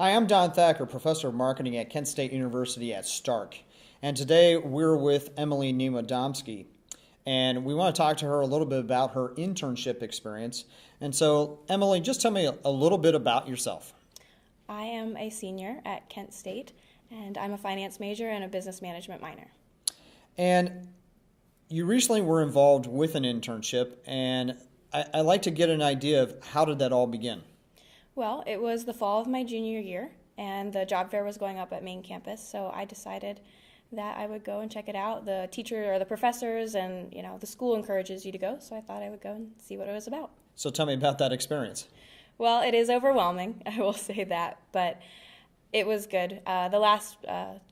Hi, I'm Don Thacker, Professor of Marketing at Kent State University at Stark. And today we're with Emily Niewiadomski. And we want to talk to her a little bit about her internship experience. And so, Emily, just tell me a little bit about yourself. I am a senior at Kent State, and I'm a finance major and a business management minor. And you recently were involved with an internship, and I'd like to get an idea of how did that all begin? Well, it was the fall of my junior year, and the job fair was going up at main campus, so I decided that I would go and check it out. The teacher or the professors and, the school encourages you to go, so I thought I would go and see what it was about. So tell me about that experience. Well, it is overwhelming, I will say that, but it was good. The last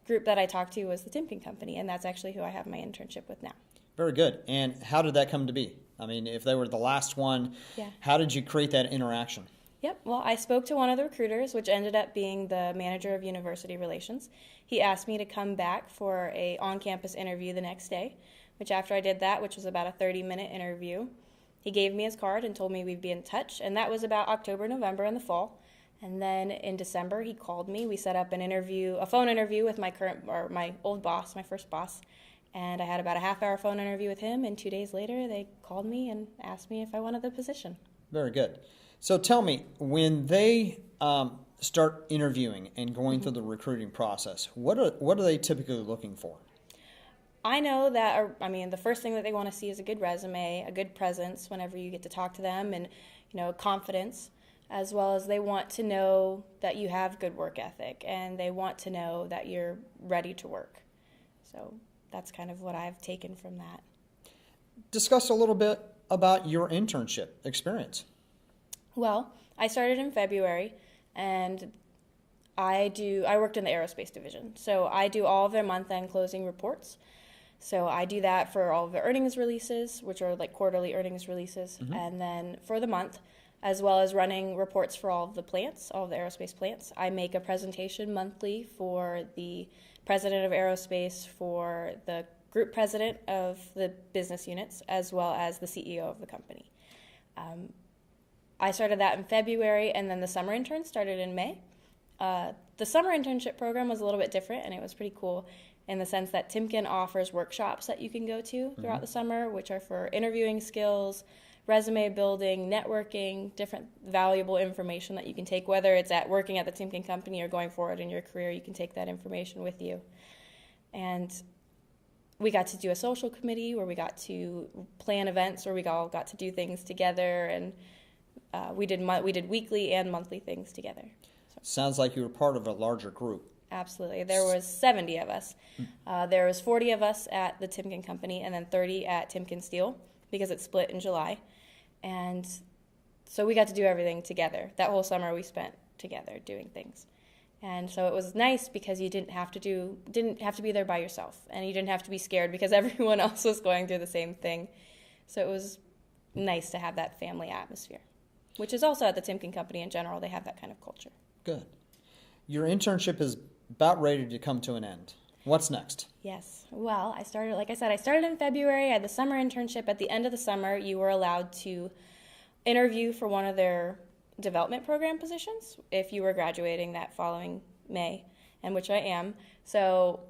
group that I talked to was the Timken Company, and that's actually who I have my internship with now. Very good. And how did that come to be? I mean, if they were the last one, How did you create that interaction? Yep. Well, I spoke to one of the recruiters, which ended up being the manager of university relations. He asked me to come back for a on-campus interview the next day, which after I did that, which was about a 30-minute interview, he gave me his card and told me we'd be in touch, and that was about October, November in the fall. And then in December, he called me. We set up a phone interview with my old boss, my first boss, and I had about a half-hour phone interview with him, and 2 days later, they called me and asked me if I wanted the position. Very good. So tell me, when they start interviewing and going through the recruiting process, what are they typically looking for? I know that, the first thing that they want to see is a good resume, a good presence whenever you get to talk to them, and, confidence, as well as they want to know that you have good work ethic, and they want to know that you're ready to work. So that's kind of what I've taken from that. Discuss a little bit about your internship experience. Well, I started in February, and I worked in the aerospace division. So I do all of their month-end closing reports. So I do that for all of the earnings releases, which are like quarterly earnings releases, and then for the month, as well as running reports for all of the plants, all of the aerospace plants. I make a presentation monthly for the president of aerospace, for the group president of the business units, as well as the CEO of the company. I started that in February, and then the summer intern started in May. The summer internship program was a little bit different, and it was pretty cool in the sense that Timken offers workshops that you can go to throughout the summer, which are for interviewing skills, resume building, networking, different valuable information that you can take, whether it's working at the Timken Company or going forward in your career, you can take that information with you. And we got to do a social committee where we got to plan events where we all got to do things together, and we did weekly and monthly things together. So. Sounds like you were part of a larger group. Absolutely. There was 70 of us. There was 40 of us at the Timken Company and then 30 at Timken Steel because it split in July. And so we got to do everything together. That whole summer we spent together doing things. And so it was nice because you didn't have to be there by yourself, and you didn't have to be scared because everyone else was going through the same thing. So it was nice to have that family atmosphere, which is also at the Timken Company in general. They have that kind of culture. Good. Your internship is about ready to come to an end. What's next? Yes. Well, I started in February. I had the summer internship. At the end of the summer, you were allowed to interview for one of their development program positions if you were graduating that following May, and which I am. So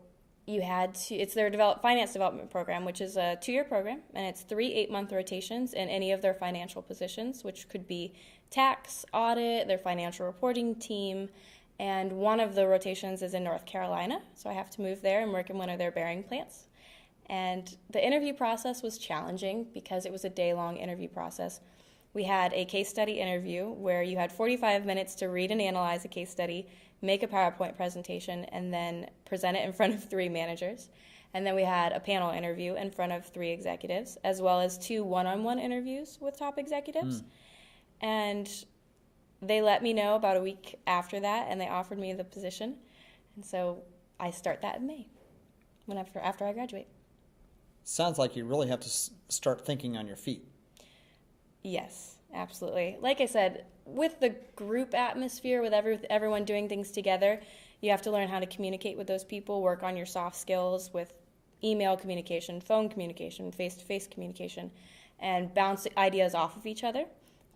it's their finance development program, which is a 2-year program, and it's 3 8-month rotations in any of their financial positions, which could be tax, audit, their financial reporting team, and one of the rotations is in North Carolina, so I have to move there and work in one of their bearing plants. And the interview process was challenging because it was a day-long interview process. We had a case study interview where you had 45 minutes to read and analyze a case study, make a PowerPoint presentation, and then present it in front of 3 managers. And then we had a panel interview in front of 3 executives, as well as 2 one-on-one interviews with top executives. And they let me know about a week after that, and they offered me the position. And so I start that in May, after I graduate. Sounds like you really have to start thinking on your feet. Yes, absolutely. Like I said, with the group atmosphere, with everyone doing things together, you have to learn how to communicate with those people, work on your soft skills with email communication, phone communication, face-to-face communication, and bounce ideas off of each other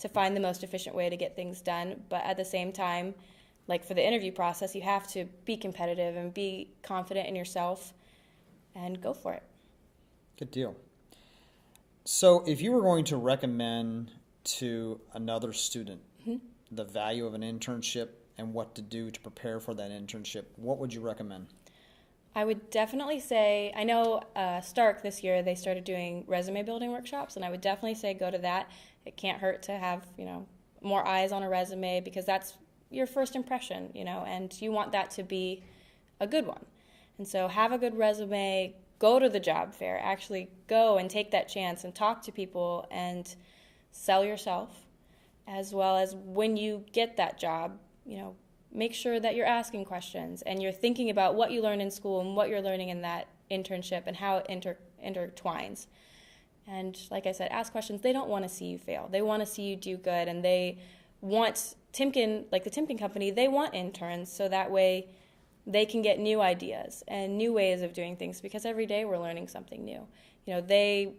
to find the most efficient way to get things done. But at the same time, like for the interview process, you have to be competitive and be confident in yourself and go for it. Good deal. So if you were going to recommend to another student the value of an internship and what to do to prepare for that internship, what would you recommend? I would definitely say, I know Stark this year, they started doing resume building workshops, and I would definitely say go to that. It can't hurt to have, more eyes on a resume, because that's your first impression, and you want that to be a good one. And so have a good resume, go to the job fair, actually go and take that chance and talk to people and sell yourself, as well as when you get that job, make sure that you're asking questions and you're thinking about what you learned in school and what you're learning in that internship and how it intertwines. And like I said, ask questions. They don't want to see you fail. They want to see you do good, and they want Timken, like the Timken company, they want interns so that way they can get new ideas and new ways of doing things, because every day we're learning something new. They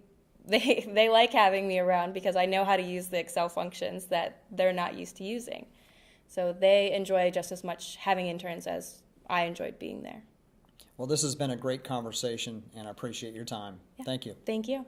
like having me around because I know how to use the Excel functions that they're not used to using. So they enjoy just as much having interns as I enjoyed being there. Well, this has been a great conversation, and I appreciate your time. Yeah. Thank you. Thank you.